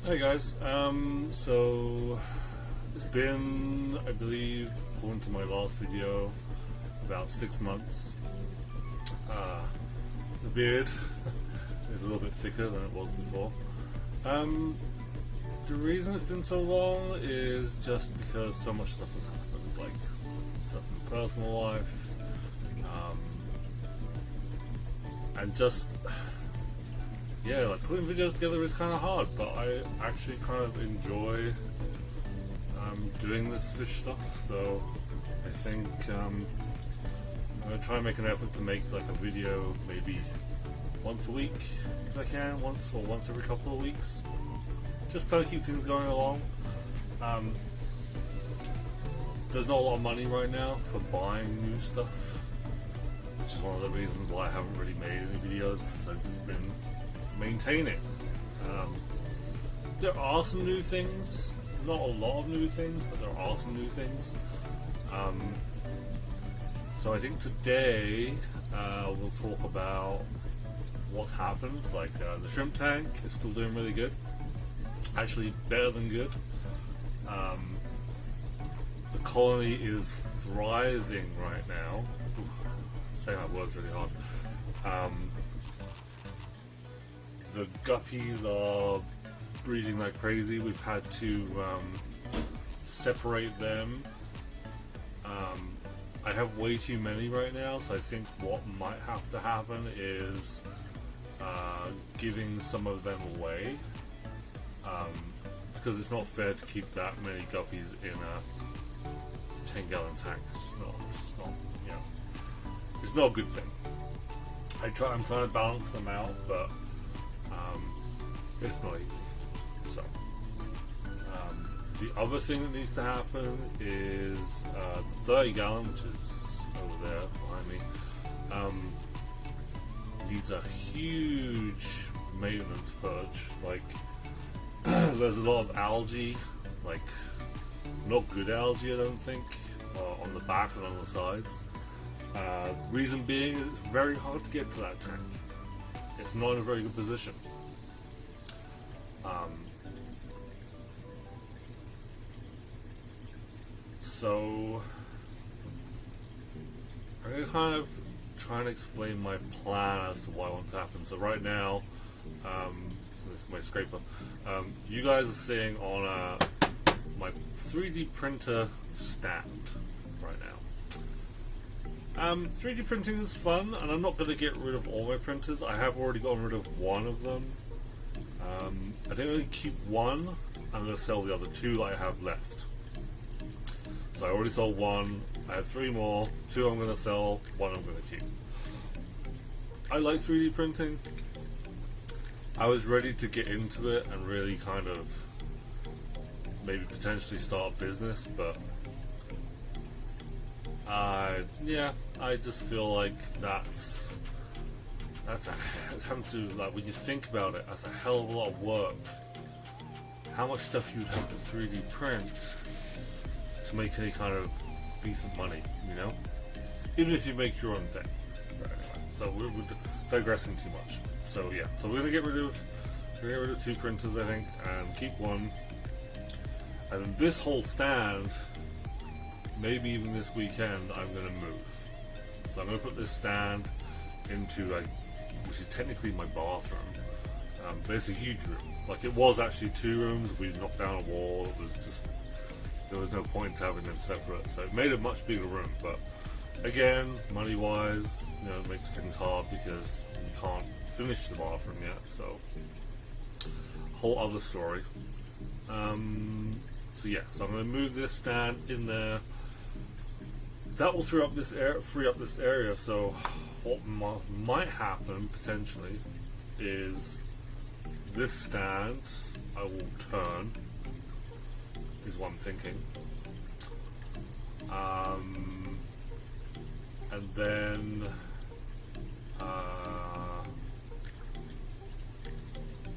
Hey guys, so it's been, I believe, according to my last video, about 6 months. The beard is a little bit thicker than it was before. The reason it's been so long is just because so much stuff has happened, like stuff in personal life, and just like putting videos together is kind of hard, but I actually kind of enjoy doing this fish stuff, so I think I'm going to try and make an effort to make like a video maybe once a week if I can, once every couple of weeks, just kind of keep things going along. There's not a lot of money right now for buying new stuff, which is one of the reasons why I haven't really made any videos, because I've just been maintaining. There are some new things, not a lot of new things, but there are some new things. So I think today we'll talk about what's happened. Like the shrimp tank is still doing really good, actually better than good. The colony is thriving right now. Saying that word's really hard. The guppies are breeding like crazy. We've had to separate them. I have way too many right now, so I think what might have to happen is giving some of them away, because it's not fair to keep that many guppies in a 10-gallon tank. It's not a good thing. I'm trying to balance them out, but it's not easy. So the other thing that needs to happen is the 30-gallon, which is over there behind me, needs a huge maintenance purge. Like there's a lot of algae, like not good algae I don't think, on the back and on the sides. Reason being is it's very hard to get to that tank. It's not in a very good position. So I'm going to kind of try and explain my plan as to why I want to happen. So right now, this is my scraper. You guys are seeing on my 3D printer stand right now. 3D printing is fun, and I'm not going to get rid of all my printers. I have already gotten rid of one of them. I think I'm going to keep one. I'm going to sell the other two I have left. So I already sold one. I have 3 more. 2 I'm going to sell. 1 I'm going to keep. I like 3D printing. I was ready to get into it and really kind of maybe potentially start a business, but I just feel like that's when you think about it, that's a hell of a lot of work. How much stuff you'd have to 3D print to make any kind of decent money, you know? Even if you make your own thing. So we're digressing too much. So yeah, so we're gonna get rid of 2 printers, I think, and keep 1. And then this whole stand, maybe even this weekend, I'm gonna move. So I'm gonna put this stand into which is technically my bathroom, but it's a huge room. Like it was actually 2 rooms. We knocked down a wall. There was no point having them separate, so it made a much bigger room. But again, money wise, it makes things hard because you can't finish the bathroom yet. So whole other story. So I'm going to move this stand in there. That will free up this area. So what might happen potentially is this stand I will turn, is what I'm thinking. And then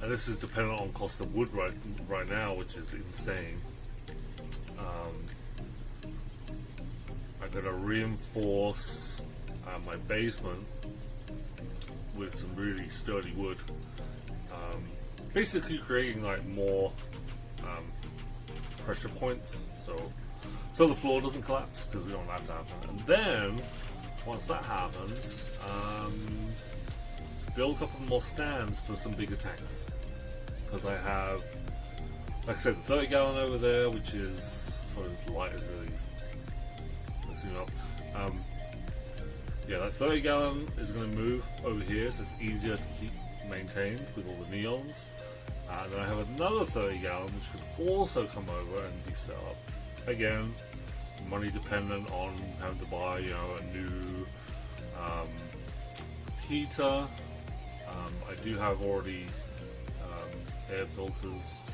and this is dependent on cost of wood right now, which is insane. I'm going to reinforce my basement with some really sturdy wood. basically creating like more pressure points, so the floor doesn't collapse, because we don't want that to happen. And then once that happens, build a couple more stands for some bigger tanks, because I have, like I said, the 30 gallon over there, which is, sorry, this light is really messing up. Yeah, that 30 gallon is going to move over here, so it's easier to keep maintained with all the neons. And then I have another 30 gallon which could also come over and be set up. Again, money dependent on having to buy, you know, a new heater. I do have already air filters.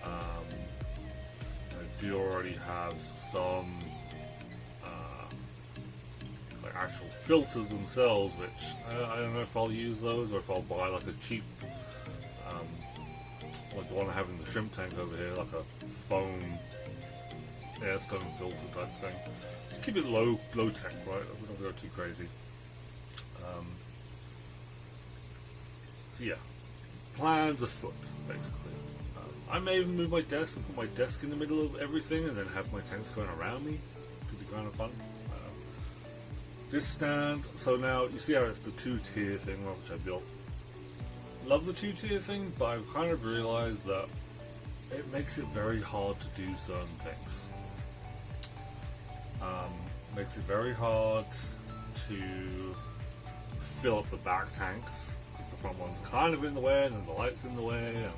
I do already have some like actual filters themselves, which I don't know if I'll use those or if I'll buy like a cheap, like the one I have in the shrimp tank over here, like a foam air stone filter type thing. Just keep it low tech, right? We don't go too crazy. So yeah, plans afoot, basically. I may even move my desk and put my desk in the middle of everything and then have my tanks going around me. Could be kind of fun. This stand, so now you see how it's the 2-tier thing, which I built. Love the 2-tier thing, but I've kind of realized that it makes it very hard to do certain things. Makes it very hard to fill up the back tanks, because the front one's kind of in the way and then the light's in the way, and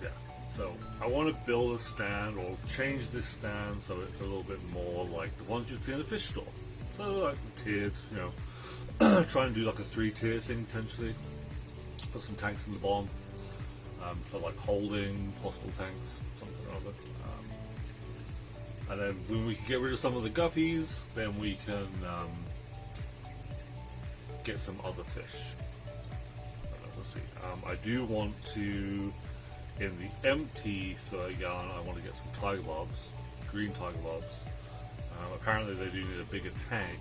yeah. So I want to build a stand or change this stand so it's a little bit more like the ones you'd see in a fish store. So like tiered, you know, try and do like a 3-tier thing potentially. Put some tanks in the bottom for like holding possible tanks, something or other. And then when we can get rid of some of the guppies, then we can get some other fish. Let's see. I do want to, in the empty 30 gallon, I want to get some tiger bobs, green tiger bobs. Apparently they do need a bigger tank.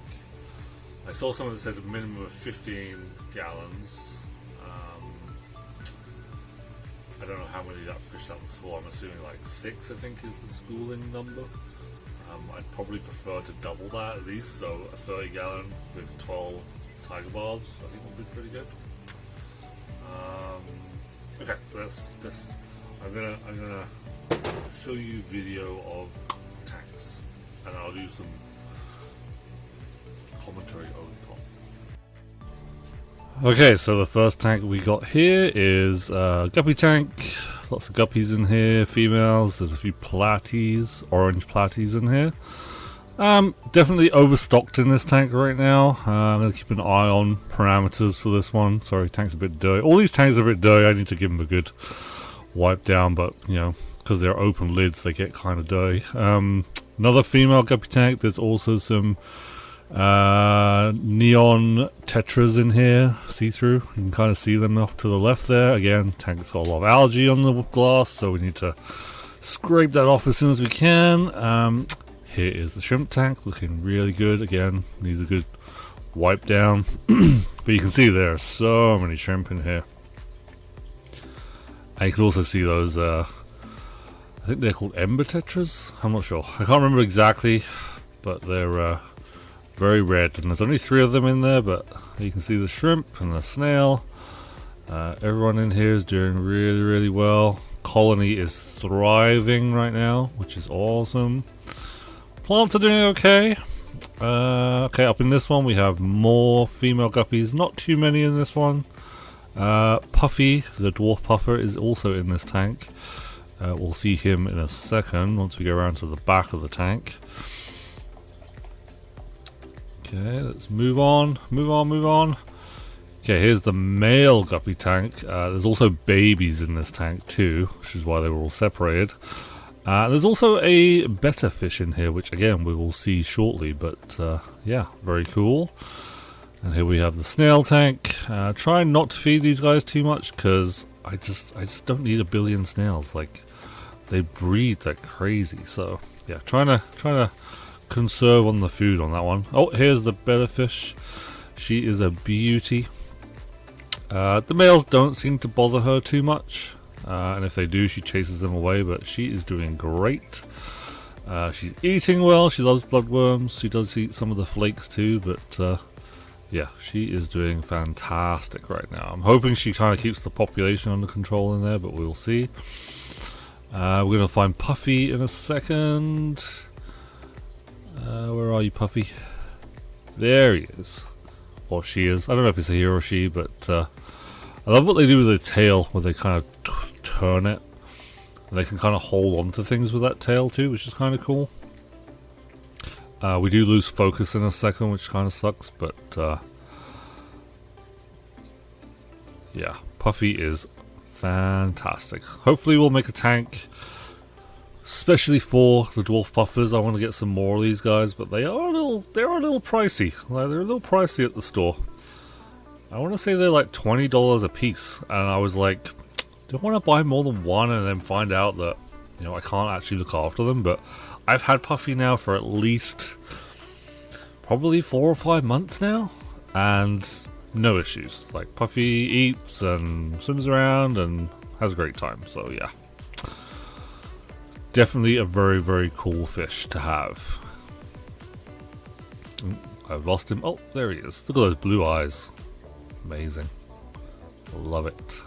I saw someone that said a minimum of 15 gallons. I don't know how many that fish that was for. I'm assuming like 6, I think, is the schooling number. I'd probably prefer to double that at least, so a 30 gallon with 12 tiger barbs I think would be pretty good. Okay, so that's I'm gonna show you video of tanks, and I'll do some commentary over the top. Okay, so the first tank we got here is Guppy Tank. Lots of guppies in here, females. There's a few platies, orange platies in here. Definitely overstocked in this tank right now. I'm going to keep an eye on parameters for this one. Sorry, tank's a bit dirty. All these tanks are a bit dirty. I need to give them a good wipe down, but you know, because they're open lids, they get kind of dirty. Another female Guppy Tank. There's also some neon tetras in here, see-through. You can kind of see them off to the left there. Again, tank's got a lot of algae on the glass, so we need to scrape that off as soon as we can. Here is the shrimp tank, looking really good. Again, needs a good wipe down. But you can see there are so many shrimp in here. And you can also see those, I think they're called ember tetras. I'm not sure. I can't remember exactly, but they're very red, and there's only 3 of them in there, but you can see the shrimp and the snail. Everyone in here is doing really, really well. Colony is thriving right now, which is awesome. Plants are doing okay. Okay, up in this one we have more female guppies. Not too many in this one. Puffy, the dwarf puffer, is also in this tank. We'll see him in a second once we go around to the back of the tank. Okay, let's move on. Okay, here's the male Guppy Tank. There's also babies in this tank too, which is why they were all separated. There's also a Betta Fish in here, which again we will see shortly, but yeah, very cool. And here we have the Snail Tank. Try not to feed these guys too much, because I just don't need a billion snails. Like, they breed like crazy. So yeah, trying to conserve on the food on that one. Oh, here's the Betta Fish. She is a beauty. The males don't seem to bother her too much, and if they do, she chases them away, but she is doing great. She's eating well, she loves bloodworms, she does eat some of the flakes too, but yeah, she is doing fantastic right now. I'm hoping she kind of keeps the population under control in there, but we'll see. We're going to find Puffy in a second. Where are you, Puffy? There he is. Or she is. I don't know if it's a he or she, but I love what they do with their tail, where they kind of turn it. And they can kind of hold on to things with that tail too, which is kind of cool. We do lose focus in a second, which kind of sucks, but yeah, Puffy is fantastic. Hopefully we'll make a tank, especially for the dwarf puffers. I want to get some more of these guys, but they're a little pricey. Like, they're a little pricey at the store. I want to say they're like $20 a piece, and I was like, do I want to buy more than one and then find out that, you know, I can't actually look after them? But I've had Puffy now for at least probably 4 or 5 months now, and no issues. Like, Puffy eats and swims around and has a great time, so yeah. Definitely a very, very cool fish to have. I've lost him. Oh, there he is. Look at those blue eyes. Amazing. Love it.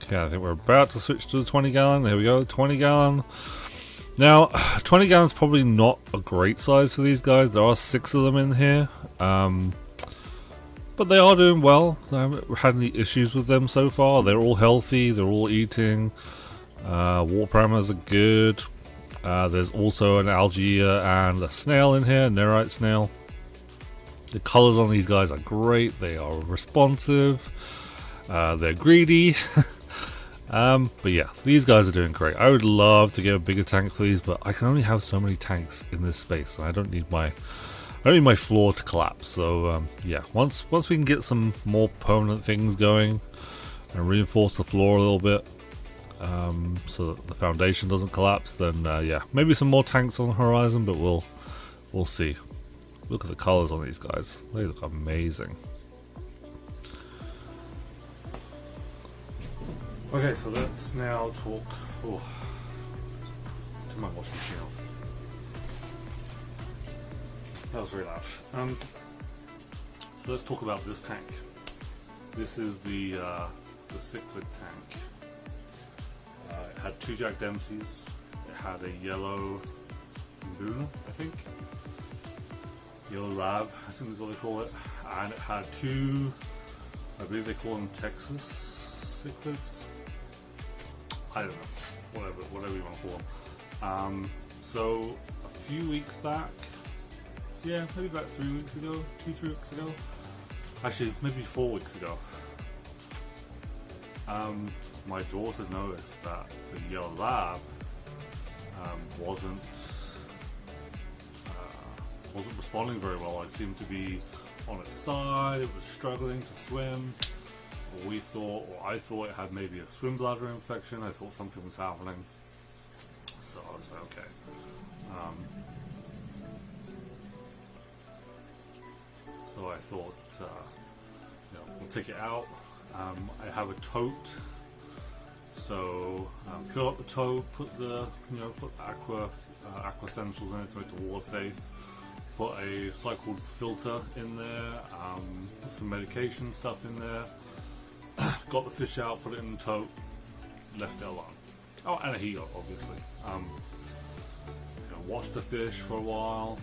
Okay, I think we're about to switch to the 20 gallon. There we go, 20 gallon. Now, 20 gallons probably not a great size for these guys. There are 6 of them in here. But they are doing well. I haven't had any issues with them so far. They're all healthy. They're all eating. Water parameters are good. There's also an algae and a snail in here, a nerite snail. The colors on these guys are great. They are responsive. They're greedy. But yeah, these guys are doing great. I would love to get a bigger tank for these, but I can only have so many tanks in this space, and I don't need my floor to collapse. So yeah, once we can get some more permanent things going and reinforce the floor a little bit, so that the foundation doesn't collapse, then yeah, maybe some more tanks on the horizon. But we'll see. Look at the colors on these guys; they look amazing. Okay, so let's now talk to my washing machine. That was very loud. So let's talk about this tank. This is the cichlid tank. It had 2 Jack Dempseys. It had a yellow Luna, I think. Yellow Lab, I think is what they call it. And it had 2, I believe they call them Texas cichlids. I don't know, whatever you want to call them. So a few weeks back, yeah, maybe about 3 weeks ago, 2-3 weeks ago, actually maybe 4 weeks ago, my daughter noticed that the yellow lab wasn't responding very well. It seemed to be on its side. It was struggling to swim. I thought it had maybe a swim bladder infection. I thought something was happening. So I was like, okay. So I thought, we'll take it out. I have a tote. So fill up the tote, put the aqua essentials in it to make the water safe. Put a cycled filter in there. Put some medication stuff in there. Got the fish out, put it in the tote, left it alone. Oh, and a heater, obviously. Watched the fish for a while.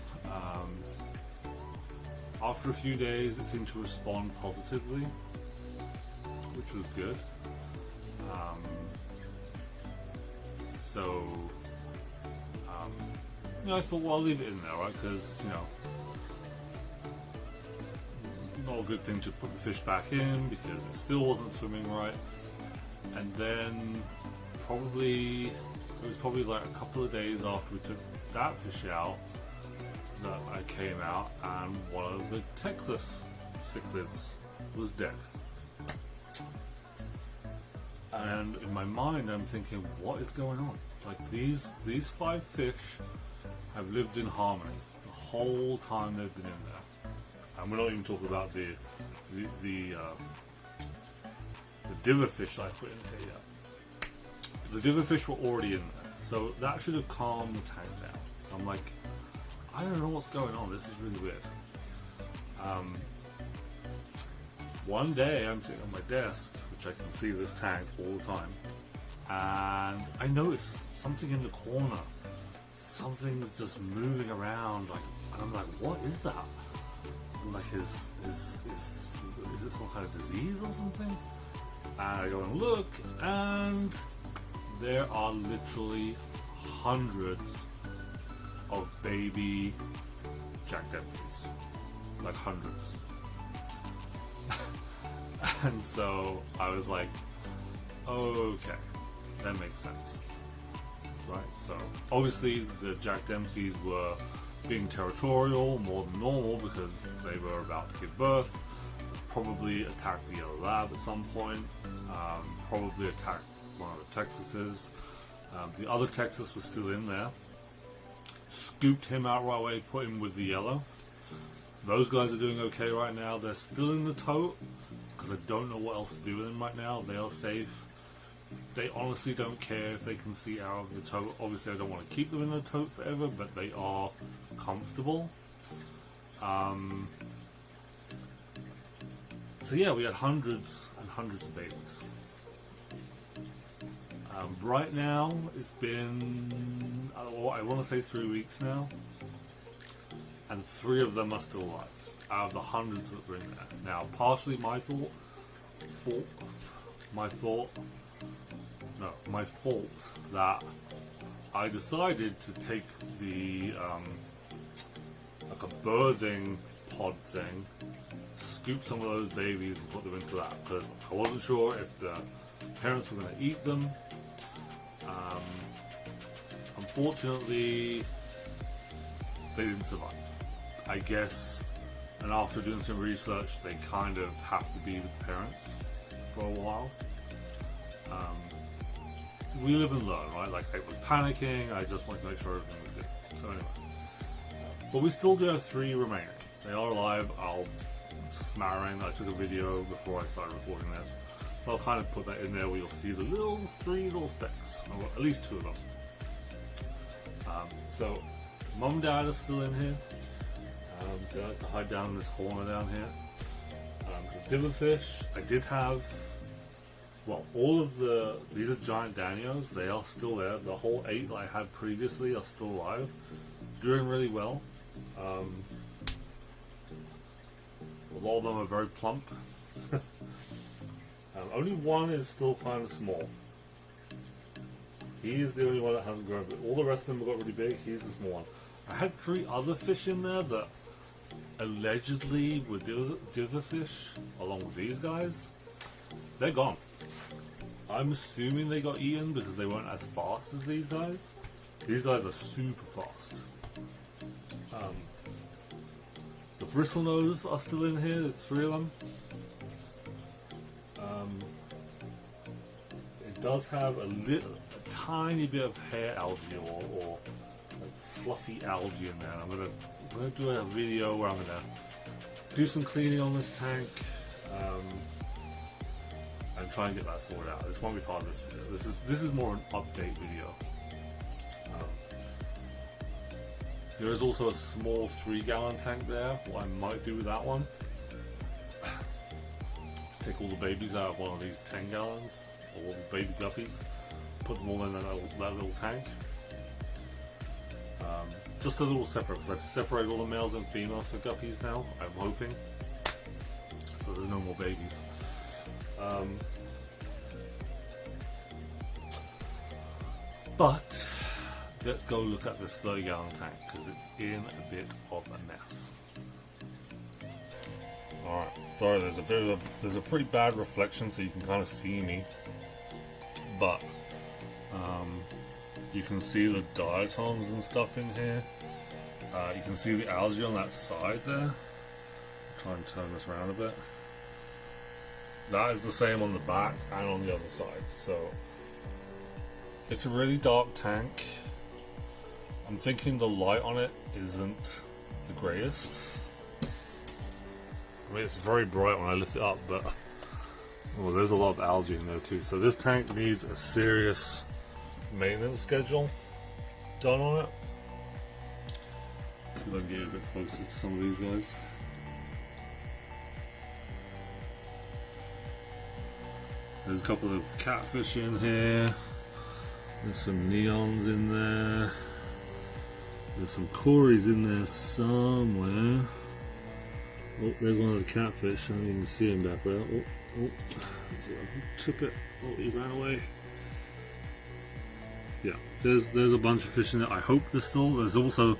After a few days, it seemed to respond positively, which was good. I thought, well, I'll leave it in there, right? Because, not a good thing to put the fish back in because it still wasn't swimming right. And then it was probably like a couple of days after we took that fish out that I came out and one of the Texas cichlids was dead. And in my mind, I'm thinking, what is going on? Like these 5 fish have lived in harmony the whole time they've been in there. And we're not even talking about the diver fish I put in here yet. The diver fish were already in there, so that should have calmed the tank down. So I'm like, I don't know what's going on. This is really weird. One day I'm sitting on my desk, which I can see this tank all the time, and I notice something in the corner. Something's just moving around, like, and I'm like, what is that? I'm like, is it some kind of disease or something? And I go and look, and there are literally hundreds of baby Jack Dempseys, like hundreds. And so I was like, okay, that makes sense, right? So obviously the Jack Dempseys were being territorial more than normal because they were about to give birth, probably attacked the yellow lab at some point, probably attacked one of the Texases. The other Texas was still in there, scooped him out right away, put him with the yellow. Those guys are doing okay right now. They're still in the tote because I don't know what else to do with them right now. They are safe. They honestly don't care if they can see out of the tote. Obviously I don't want to keep them in the tote forever, but they are comfortable. So yeah, we had hundreds and hundreds of babies. Right now it's been, I want to say 3 weeks now, and 3 of them are still alive out of the hundreds that were in there. Now, partially my fault that I decided to take the like a birthing pod thing, scoop some of those babies and put them into that, because I wasn't sure if the parents were going to eat them. Unfortunately, they didn't survive, I guess. And after doing some research, they kind of have to be with the parents for a while. We live and learn, right? Like, I was panicking, I just wanted to make sure everything was good. So anyway. But we still do have 3 remaining. They are alive. I'll smattering. I took a video before I started recording this. So I'll kind of put that in there where you'll see the 3 little specks. Or at least 2 of them. So, Mum and Dad are still in here. They like to hide down in this corner down here. The diver fish, I did have, well, all of these are giant Danios. They are still there. The whole 8 that I had previously are still alive. Doing really well. A lot of them are very plump. Only one is still kind of small. He is the only one that hasn't grown, but all the rest of them have got really big. He's the small one. I had 3 other fish in there that allegedly were diver fish, along with these guys. They're gone. I'm assuming they got eaten because they weren't as fast as these guys. These guys are super fast. The bristlenose are still in here. There's 3 of them. It does have a tiny bit of hair algae or like fluffy algae in there. I'm gonna do a video where I'm gonna do some cleaning on this tank and try and get that sorted out. This won't be part of this video. This is more an update video. There is also a small 3-gallon tank there. What I might do with that one is take all the babies out of one of these 10 gallons, all the baby guppies, put them all in that little tank. Just a little separate, because I've separated all the males and females for guppies now, I'm hoping. So there's no more babies. But let's go look at this 30-gallon tank, because it's in a bit of a mess. Alright, sorry, there's a pretty bad reflection, so you can kind of see me. But you can see the diatoms and stuff in here. You can see the algae on that side there. I'll try and turn this around a bit. That is the same on the back and on the other side. So it's a really dark tank. I'm thinking the light on it isn't the greatest. I mean, it's very bright when I lift it up, but well, there's a lot of algae in there too. So this tank needs a serious maintenance schedule done on it. See if I can get a bit closer to some of these guys. There's a couple of catfish in here. There's some neons in there. There's some cories in there somewhere. Oh, there's one of the catfish. I don't even see him back there. Oh, took it. Oh, he ran away. Yeah, there's a bunch of fish in there. I hope there's also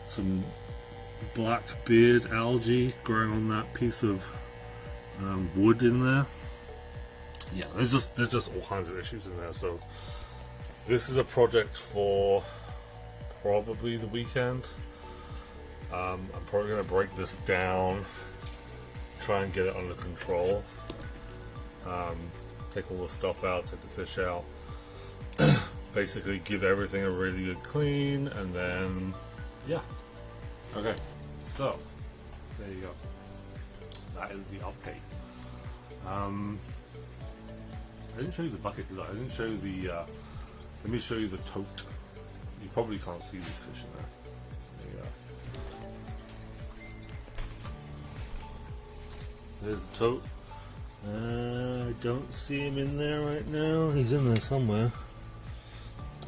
some black beard algae growing on that piece of wood in there. Yeah, there's just all kinds of issues in there. So this is a project for probably the weekend. I'm probably going to break this down, try and get it under control. Take all the stuff out, take the fish out, basically give everything a really good clean, and then yeah. Okay, so there you go. That is the update. I didn't show you the bucket, did I? I didn't show you the, let me show you the tote. You probably can't see these fish in there. There you go. There's the tote. I don't see him in there right now. He's in there somewhere.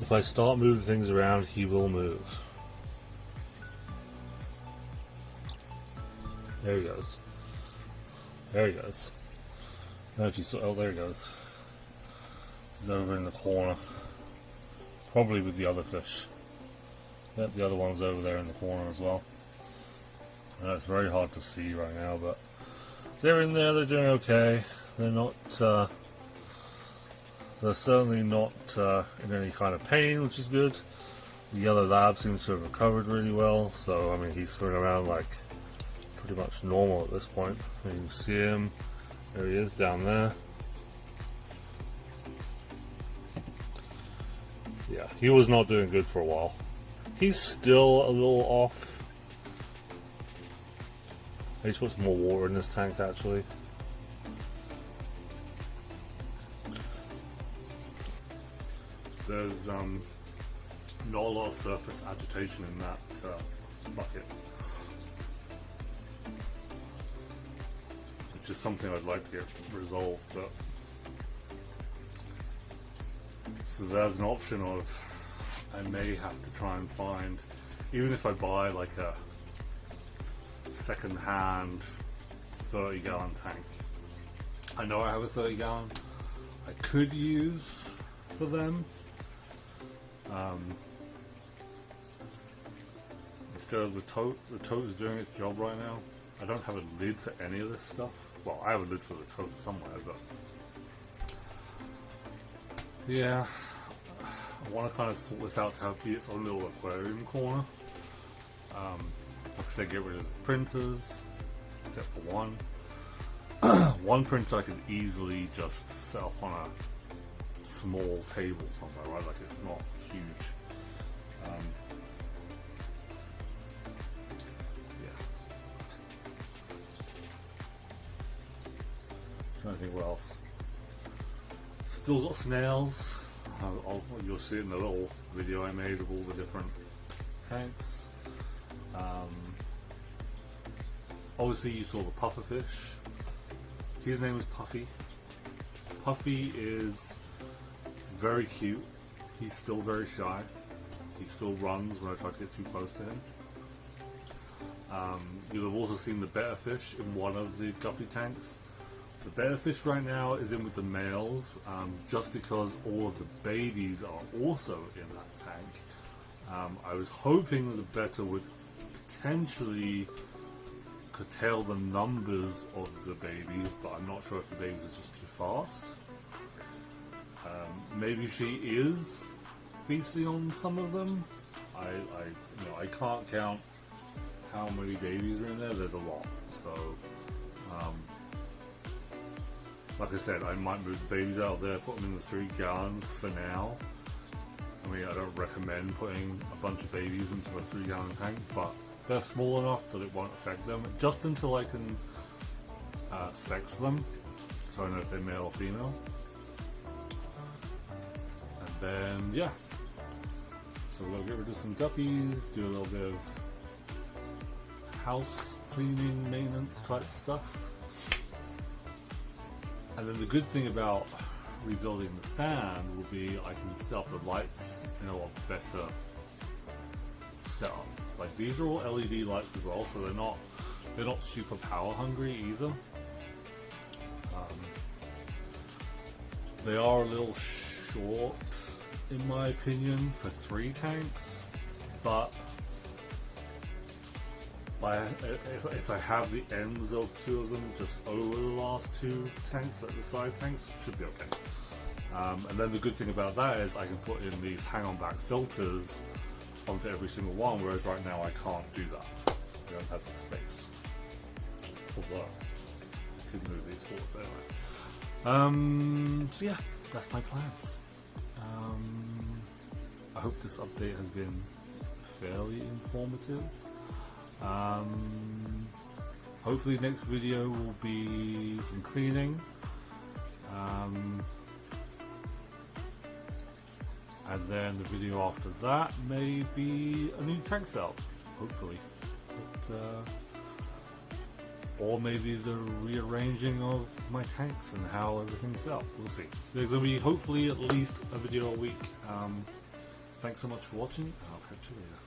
If I start moving things around, he will move. There he goes. There he goes. I don't know if you saw. Oh, there he goes. He's over in the corner. Probably with the other fish. Yep, the other one's over there in the corner as well. It's very hard to see right now, but they're in there, they're doing okay. They're not, they're certainly not in any kind of pain, which is good. The yellow lab seems to have recovered really well, so I mean, he's swimming around like pretty much normal at this point. You can see him, there he is down there. Yeah, he was not doing good for a while. He's still a little off. I need to put some more water in this tank actually. There's not a lot of surface agitation in that bucket, which is something I'd like to get resolved. But so there's an option of I may have to try and find, even if I buy like a second-hand 30-gallon tank. I know I have a 30-gallon I could use for them. Instead of the tote is doing its job right now. I don't have a lid for any of this stuff. Well, I have a lid for the tote somewhere, but yeah, I want to kind of sort this out to be its own little aquarium corner. Like I said, get rid of the printers, except for one. One printer I could easily just set up on a small table somewhere, right? Like it's not huge. Yeah. Trying to think what else. Still got snails. You'll see it in the little video I made of all the different tanks. Obviously you saw the puffer fish. His name is Puffy. Puffy is very cute. He's still very shy. He still runs when I try to get too close to him. You'll have also seen the Betta Fish in one of the Guppy Tanks. The Betta Fish right now is in with the males, just because all of the babies are also in that tank. I was hoping that the Betta would potentially curtail the numbers of the babies, but I'm not sure if the babies are just too fast. Maybe she is feasting on some of them. I can't count how many babies are in there. There's a lot. So Like I said, I might move the babies out there, put them in the 3 gallon for now. I mean, I don't recommend putting a bunch of babies into a 3 gallon tank, but they're small enough that it won't affect them, just until I can sex them, so I know if they're male or female. And then, yeah. So we'll get rid of some guppies, do a little bit of house cleaning, maintenance type stuff. And then the good thing about rebuilding the stand will be I can set up the lights in a lot better setup. Like, these are all LED lights as well, so they're not super power hungry either. They are a little short in my opinion for 3 tanks, but if I have the ends of 2 of them just over the last 2 tanks, like the side tanks, it should be okay. And then the good thing about that is I can put in these hang-on back filters onto every single one, whereas right now I can't do that. I don't have the space. Although I could move these forward anyway. So yeah, that's my plans. I hope this update has been fairly informative. Hopefully next video will be some cleaning, and then the video after that may be a new tank setup, hopefully, or maybe the rearranging of my tanks and how everything's set up. We'll see. There's going to be hopefully at least a video a week. Thanks so much for watching, and I'll catch you later.